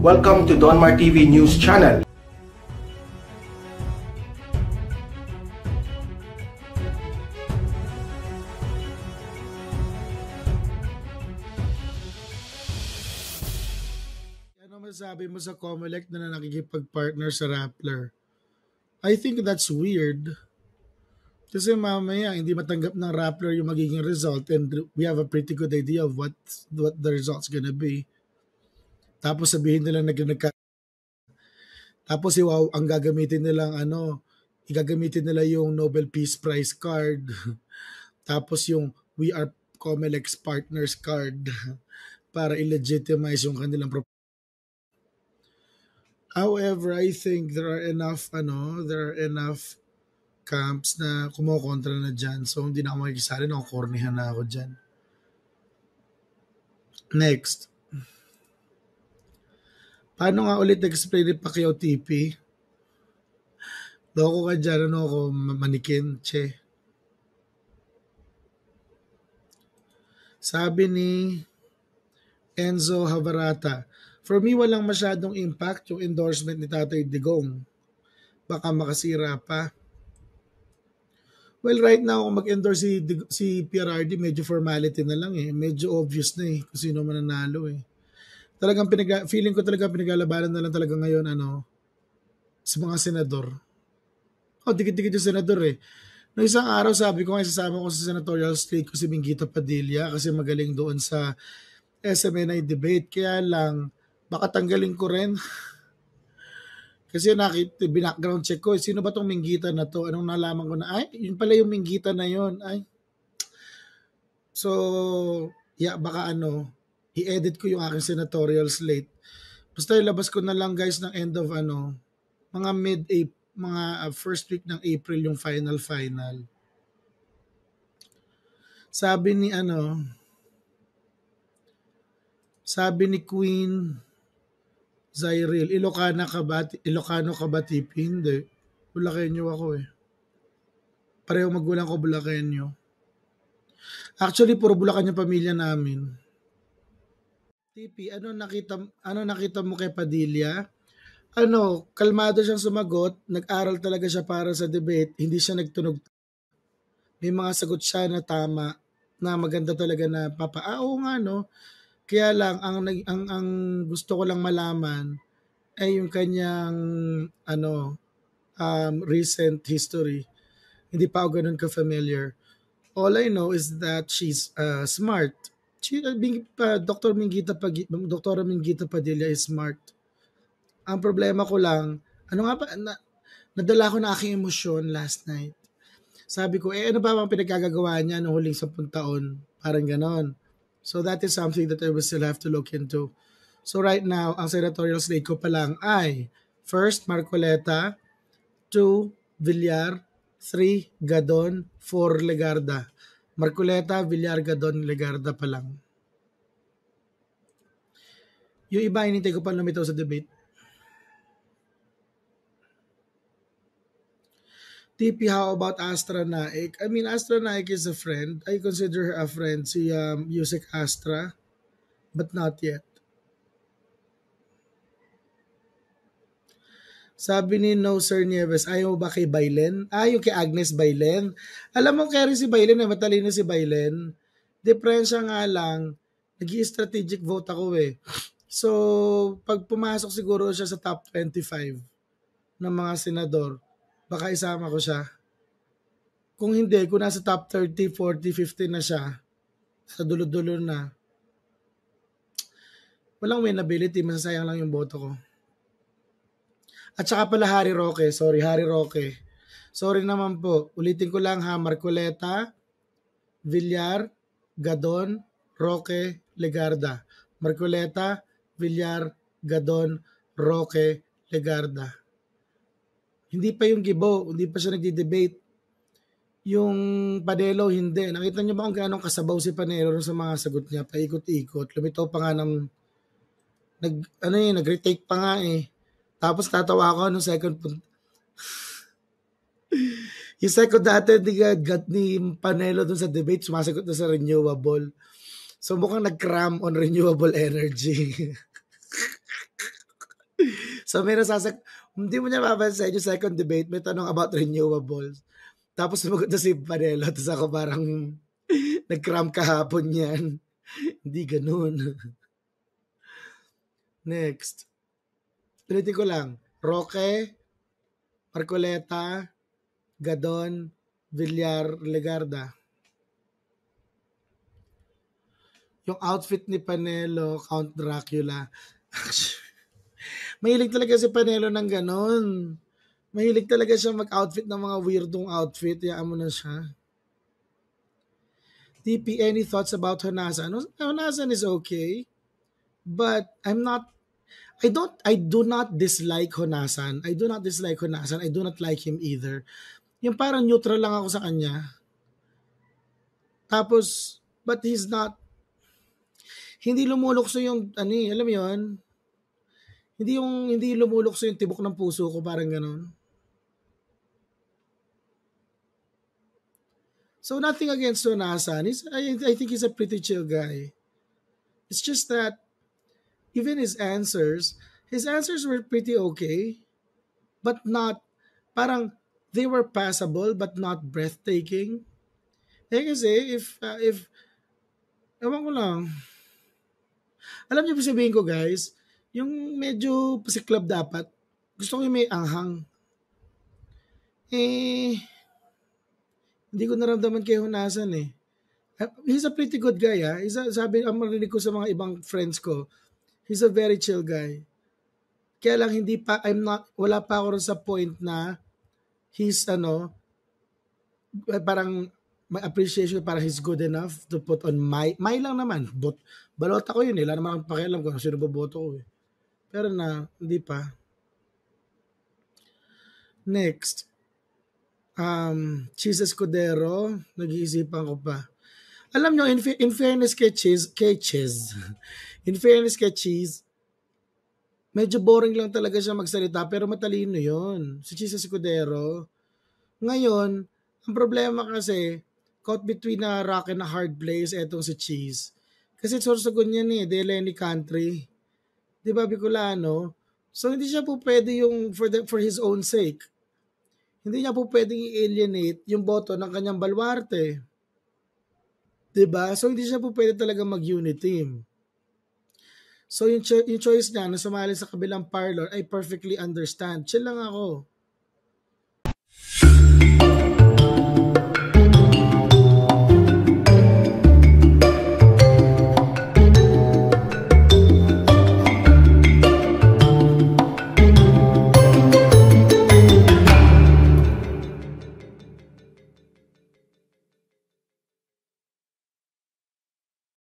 Welcome to Donmar TV News Channel. Ano masabi mo sa Comelec na nakikipag-partner sa Rappler? I think that's weird. Kasi mamaya hindi matanggap ng Rappler yung magiging result and we have a pretty good idea of what the result's gonna be. Tapos sabihin nila tapos ang gagamitin nilang igagamitin nila yung Nobel Peace Prize card. Tapos yung We Are Comelec's Partners card para i-legitimize yung kanilang However, I think there are enough camps na kumokontra na dyan. So, hindi na ako makikisali. Nakukornihan na ako dyan. Next. Paano nga ulit explain ni Pacquiao TP? Loko ka dyan. Ano ako? Manikin? Che. Sabi ni Enzo Havarata, for me, walang masyadong impact yung endorsement ni Tatay Digong. Baka makasira pa. Well, right now, kung mag-endorse si PRRD, medyo formality na lang eh. Medyo obvious na eh kung sino mananalo eh. Talagang feeling ko talaga pinaglalabanan na lang talaga ngayon sa mga senador. Dikit-dikit yung senador eh. Noong isang araw sabi ko isasama ko sa senatorial slate ko si Mingito Padilla kasi magaling doon sa SMNI debate. Kaya lang, baka tanggalin ko rin. Kasi background check ko, sino ba tong Minggita na to? Anong nalaman ko na, yun pala yung Minggita na yun. So, yeah, baka i-edit ko yung aking senatorial slate. Basta ilabas ko na lang guys ng end of mga first week ng April yung final. Sabi ni Queen Zyril, Ilocano ka ba tipi? Hindi. Bulakenyo ako eh. Pareho magulang ko Bulakenyo. Actually, puro Bulacan yung pamilya namin. Tipi, ano nakita mo kay Padilla? Kalmado siyang sumagot, nag-aral talaga siya para sa debate, hindi siya nagtunog. May mga sagot siya na tama, na maganda talaga na oo nga no. Kaya lang ang gusto ko lang malaman ay yung kanyang recent history. Hindi pa ako ganun ka-familiar. All I know is that she's smart. Dr. Mingita Padilla is smart. Ang problema ko lang, nadala ko na aking emosyon last night. Sabi ko, ano ba ang pinagkagagawa niya noong huling 10 taon? Parang ganon. So that is something that I will still have to look into. So right now, ang senatorial slate ko pa lang ay first, Marcoleta, 2, Villar, 3, Gadon, 4, Legarda. Marcoleta, Villar, Gadon, Legarda pa lang. Yung iba, hinintay ko pa lumitaw sa debate. TP, how about Astra Naik? I mean, Astra Naik is a friend. I consider her a friend, si Yusek Astra, but not yet. Sabi ni No Sir Nieves, ayaw ba kay Bailen? Yung kay Agnes Bailen. Alam mo, kaya rin si Bailen, matalino si Bailen. Diferensya nga lang, nag-i-strategic vote ako eh. So, pag pumasok siguro siya sa top 25 ng mga senador, baka isama ko siya. Kung hindi, kung nasa top 30, 40, 50 na siya, sa dulo-dulo na, walang winnability, masasayang lang yung boto ko. At saka pala Harry Roque. Sorry naman po. Ulitin ko lang ha, Marcoleta, Villar, Gadon, Roque, Legarda. Marcoleta, Villar, Gadon, Roque, Legarda. Hindi pa yung Gibo, hindi pa siya nagdi-debate. Yung Panelo, hindi. Nakita niyo ba kung gaano kasabaw si Panelo sa mga sagot niya? Paikot-ikot. Lumitaw pa nga ng nag-retake pa nga eh. Tapos tatawa ako nung second yung second dati ni Panelo dun sa debate, sumasagot na sa renewable. So mukhang nag-cram on renewable energy. So may hindi mo niya mapansin yung second debate, may tanong about renewables. Tapos sumagot na si Panelo, tapos ako parang nag-cram kahapon yan. Hindi ganun. Next. Ulitin ko lang. Roque, Marcoleta, Gadon, Villar, Legarda. Yung outfit ni Panelo, Count Dracula. Mahilig talaga si Panelo ng ganon. Mahilig talaga siya mag-outfit ng mga weirdong outfit. Yaan mo na siya. TP, any thoughts about Honasan? Honasan is okay. But I do not dislike Honasan. I do not dislike Honasan. I do not like him either. Yung parang neutral lang ako sa kanya. Tapos, but he's not, hindi lumulukso yung, alam mo yun? Hindi lumulukso yung tibok ng puso ko, parang ganon. So nothing against Honasan. I think he's a pretty chill guy. It's just that even his answers were pretty okay, but not, parang they were passable but not breathtaking. Kasi if ewan ko lang, alam niyo po sabihin ko guys, yung medyo pasiklab dapat, gusto ko yung may anghang. Hindi ko naramdaman kay Honasan eh. He's a pretty good guy ha. Sabi, ang marinig ko sa mga ibang friends ko, he's a very chill guy. Kaya lang wala pa ako rin sa point na he's parang may appreciation, parang he's good enough to put on my lang naman. Balota ko yun eh. Wala naman akong pakialam kung sino boboto ko eh. Pero hindi pa. Next. Cheese Escudero, nag-iisipan ko pa. Alam nyo, in fairness kay Cheese, in fairness kay Cheese, medyo boring lang talaga siya magsalita, pero matalino yon. Si Cheese Escudero. Ngayon, ang problema kasi, caught between a rock and a hard place, etong si Cheese. Kasi sorsogon yan eh, Deleni Country. Di ba, Bicolano? So, hindi siya po pwede yung, for his own sake, hindi niya po pwedeng i-alienate yung boto ng kanyang baluarte. Diba? So, hindi siya po pwede talaga mag-unit team. So, yung choice niya na sumali sa kabilang parlor, I perfectly understand. Chill lang ako.